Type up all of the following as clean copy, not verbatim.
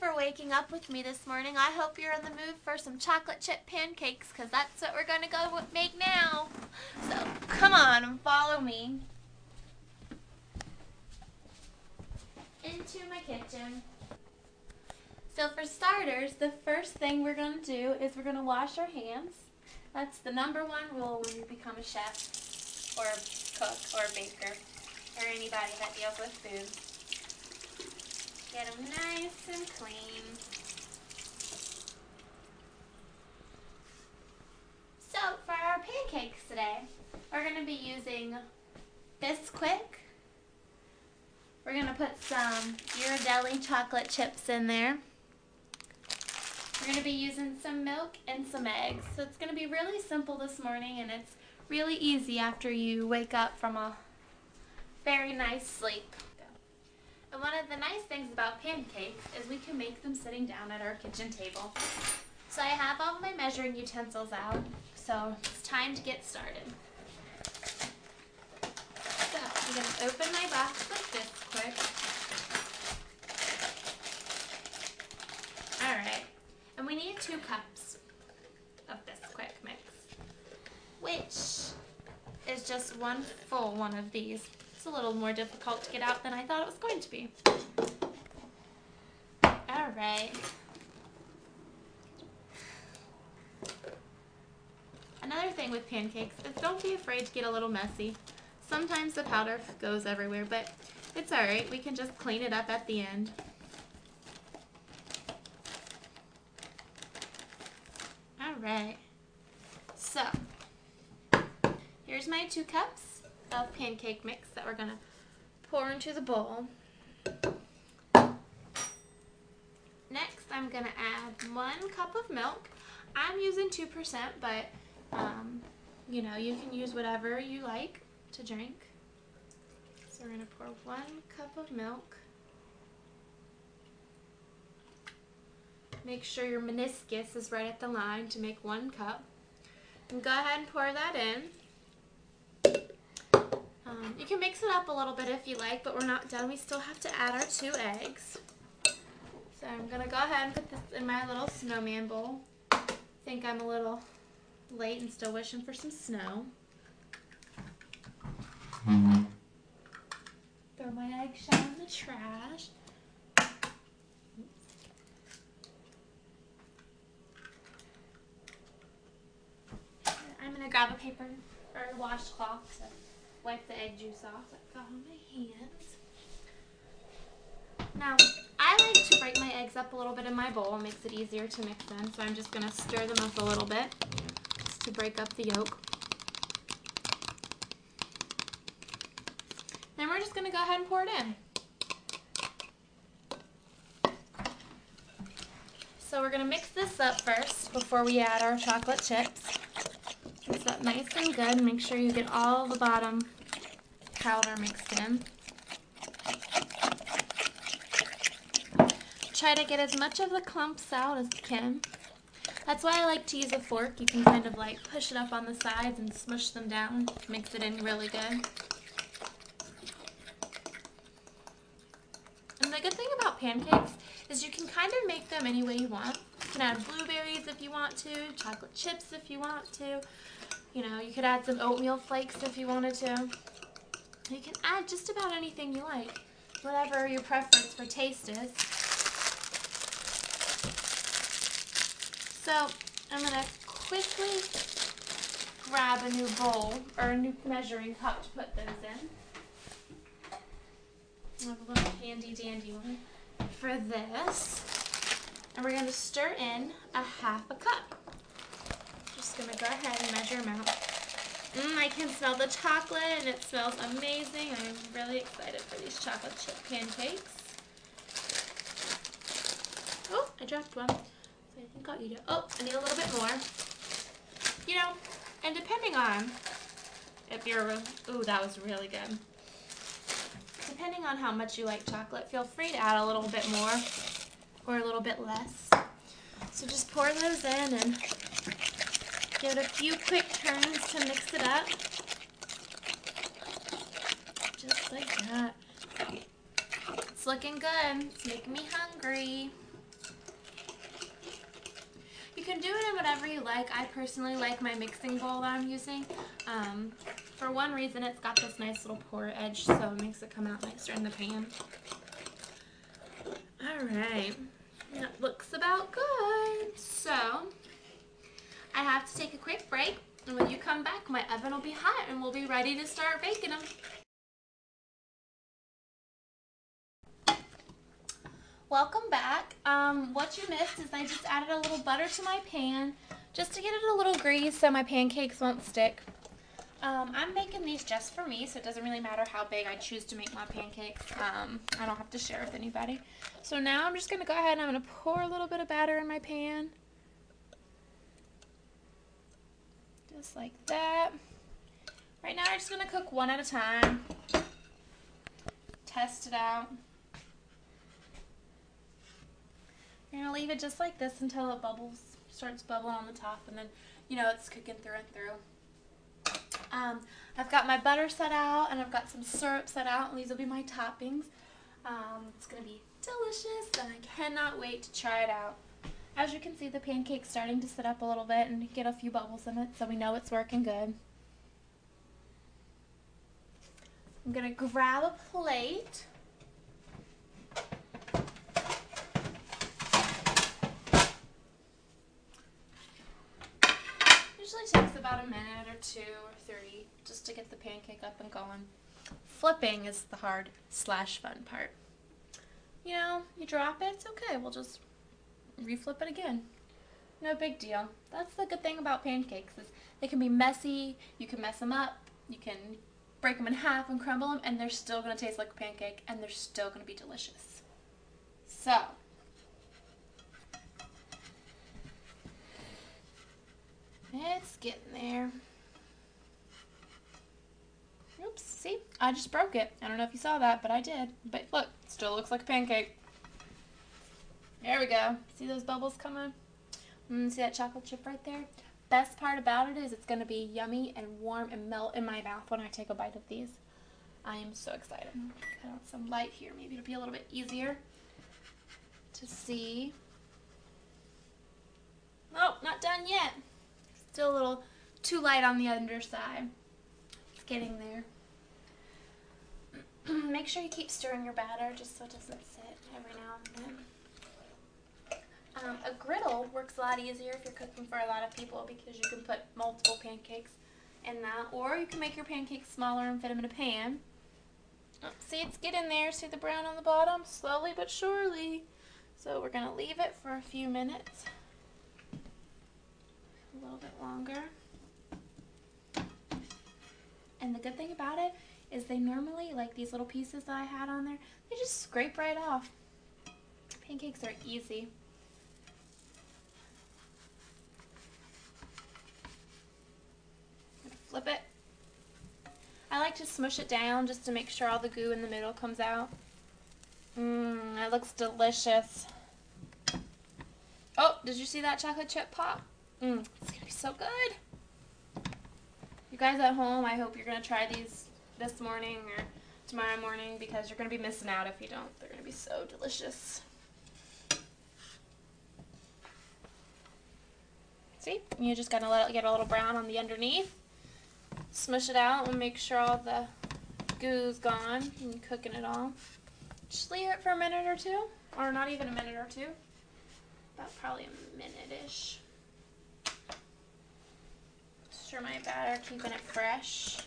for waking up with me this morning. I hope you're in the mood for some chocolate chip pancakes, because that's what we're going to go make now. So come on and follow me into my kitchen. So for starters, the first thing we're going to do is we're going to wash our hands. That's the number one rule when you become a chef or a cook or a baker or anybody that deals with food. Get them nice and clean. So for our pancakes today, we're going to be using Bisquick. We're going to put some Ghirardelli chocolate chips in there. We're going to be using some milk and some eggs. So it's going to be really simple this morning, and it's really easy after you wake up from a very nice sleep. And one of the nice things about pancakes is we can make them sitting down at our kitchen table. So I have all of my measuring utensils out, so it's time to get started. So I'm going to open my box like this quick. Alright, and we need 2 cups of Bisquick mix, which is just one full one of these. It's a little more difficult to get out than I thought it was going to be. Alright. Another thing with pancakes is don't be afraid to get a little messy. Sometimes the powder goes everywhere, but it's alright. We can just clean it up at the end. Alright. So, here's my 2 cups of pancake mix that we're going to pour into the bowl. Next, I'm going to add 1 cup of milk. I'm using 2%, but you know, you can use whatever you like to drink. So we're going to pour 1 cup of milk. Make sure your meniscus is right at the line to make 1 cup. And go ahead and pour that in. You can mix it up a little bit if you like, but we're not done. We still have to add our 2 eggs. So I'm going to go ahead and put this in my little snowman bowl. I think I'm a little late and still wishing for some snow. Throw my eggshell in the trash. I'm going to grab a paper or a washcloth to wipe the egg juice off that got on my hands. Now, I like to break my eggs up a little bit in my bowl. It makes it easier to mix in, so I'm just going to stir them up a little bit just to break up the yolk. Then we're just going to go ahead and pour it in. So we're going to mix this up first before we add our chocolate chips. Mix that nice and good. Make sure you get all the bottom powder mixed in. Try to get as much of the clumps out as you can. That's why I like to use a fork. You can kind of like push it up on the sides and smush them down. Mix it in really good. And the good thing about pancakes is you can kind of make them any way you want. You can add blueberries if you want to, chocolate chips if you want to. You know, you could add some oatmeal flakes if you wanted to. You can add just about anything you like, whatever your preference for taste is. So I'm going to quickly grab a new bowl or a new measuring cup to put those in. I have a little handy dandy one for this. And we're going to stir in a 1/2 cup. Just going to go ahead and measure them out. I can smell the chocolate and it smells amazing. I'm really excited for these chocolate chip pancakes. Oh, I dropped one. So I think I'll eat it. Oh, I need a little bit more. You know, and depending on if you're, ooh, that was really good. Depending on how much you like chocolate, feel free to add a little bit more or a little bit less. So just pour those in and give it a few quick turns to mix it up. Just like that. It's looking good. It's making me hungry. do it in whatever you like. I personally like my mixing bowl that I'm using. For one reason, it's got this nice little pour edge, so it makes it come out nicer in the pan. Alright, that looks about good. So, I have to take a quick break, and when you come back, my oven will be hot, and we'll be ready to start baking them. Welcome back. What you missed is I just added a little butter to my pan just to get it a little grease so my pancakes won't stick. I'm making these just for me, so it doesn't really matter how big I choose to make my pancakes. I don't have to share with anybody. So now I'm just going to go ahead and I'm going to pour a little bit of batter in my pan. Just like that. Right now I'm just going to cook one at a time. Test it out. You're going to leave it just like this until it starts bubbling on the top, and then you know it's cooking through and through. I've got my butter set out, and I've got some syrup set out, and these will be my toppings. It's going to be delicious, and I cannot wait to try it out. As you can see, the pancake's starting to sit up a little bit and get a few bubbles in it, so we know it's working good. I'm going to grab a plate. Usually takes about a minute or 2 or 3 just to get the pancake up and going. Flipping is the hard / fun part. You know, you drop it, it's okay. We'll just reflip it again. No big deal. That's the good thing about pancakes is they can be messy, you can mess them up, you can break them in half and crumble them, and they're still going to taste like a pancake, and they're still going to be delicious. So, it's getting there. Oops, see? I just broke it. I don't know if you saw that, but I did. But look, it still looks like a pancake. There we go. See those bubbles coming? See that chocolate chip right there? Best part about it is it's going to be yummy and warm and melt in my mouth when I take a bite of these. I am so excited. Cut out some light here. Maybe it'll be a little bit easier to see. Oh, not done yet. Still a little too light on the underside. It's getting there. Make sure you keep stirring your batter just so it doesn't sit every now and then. A griddle works a lot easier if you're cooking for a lot of people because you can put multiple pancakes in that, or you can make your pancakes smaller and fit them in a pan. Oh, see, it's getting there. See the brown on the bottom? Slowly but surely. So we're going to leave it for a few minutes. A little bit longer. And the good thing about it is they normally, like these little pieces that I had on there, they just scrape right off. Pancakes are easy. Flip it. I like to smush it down just to make sure all the goo in the middle comes out. That looks delicious. Oh, did you see that chocolate chip pop? It's going to be so good. You guys at home, I hope you're going to try these this morning or tomorrow morning because you're going to be missing out if you don't. They're going to be so delicious. See? You just got to let it get a little brown on the underneath. Smush it out and make sure all the goo's gone and cooking it all. Just leave it for a minute or 2, or not even a minute or 2. About probably a minute-ish. Stir my batter, keeping it fresh.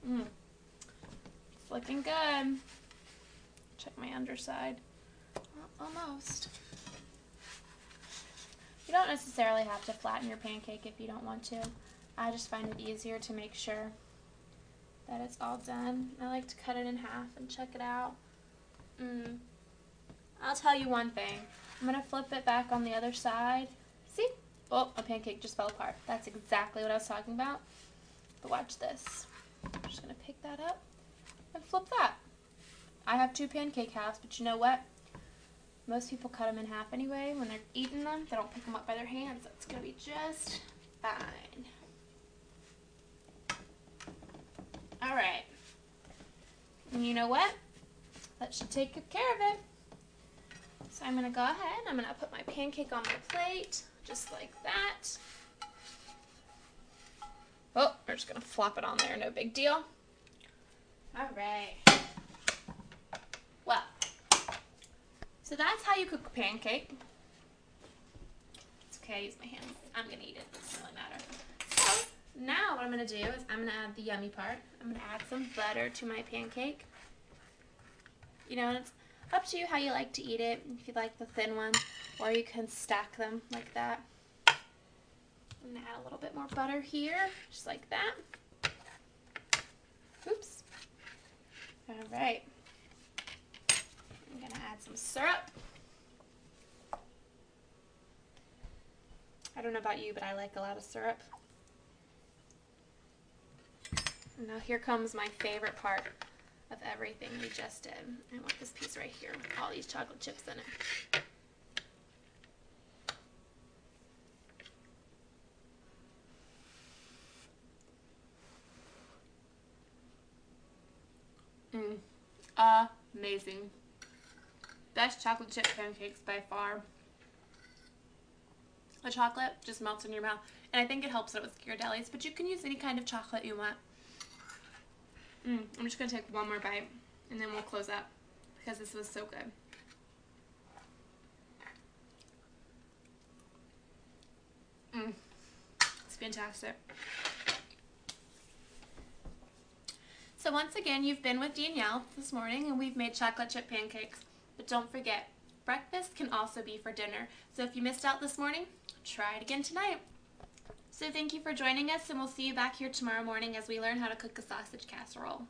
It's looking good. Check my underside. Well, almost. You don't necessarily have to flatten your pancake if you don't want to. I just find it easier to make sure that it's all done. I like to cut it in half and check it out. I'll tell you one thing. I'm going to flip it back on the other side. See? Oh, a pancake just fell apart. That's exactly what I was talking about. But watch this. I'm just going to pick that up and flip that. I have 2 pancake halves, but you know what? Most people cut them in half anyway. When they're eating them, they don't pick them up by their hands. That's going to be just fine. Alright. And you know what? that should take good care of it. So I'm going to go ahead and I'm going to put my pancake on my plate, just like that. Oh, we're just going to flop it on there, no big deal. All right. Well, so that's how you cook a pancake. It's okay, I use my hands. I'm going to eat it. It doesn't really matter. So now what I'm going to do is I'm going to add the yummy part. I'm going to add some butter to my pancake. You know, and it's up to you how you like to eat it. If you like the thin one, or you can stack them like that. I'm going to add a little bit more butter here, just like that. Oops. All right. I'm going to add some syrup. I don't know about you, but I like a lot of syrup. And now here comes my favorite part of everything we just did. I want this piece right here with all these chocolate chips in it. Amazing. Best chocolate chip pancakes by far. The chocolate just melts in your mouth. And I think it helps it with Ghirardelli's, but you can use any kind of chocolate you want. I'm just going to take one more bite, and then we'll close up, because this was so good. It's fantastic. So once again, you've been with Danielle this morning, and we've made chocolate chip pancakes. But don't forget, breakfast can also be for dinner. So if you missed out this morning, try it again tonight. So thank you for joining us, and we'll see you back here tomorrow morning as we learn how to cook a sausage casserole.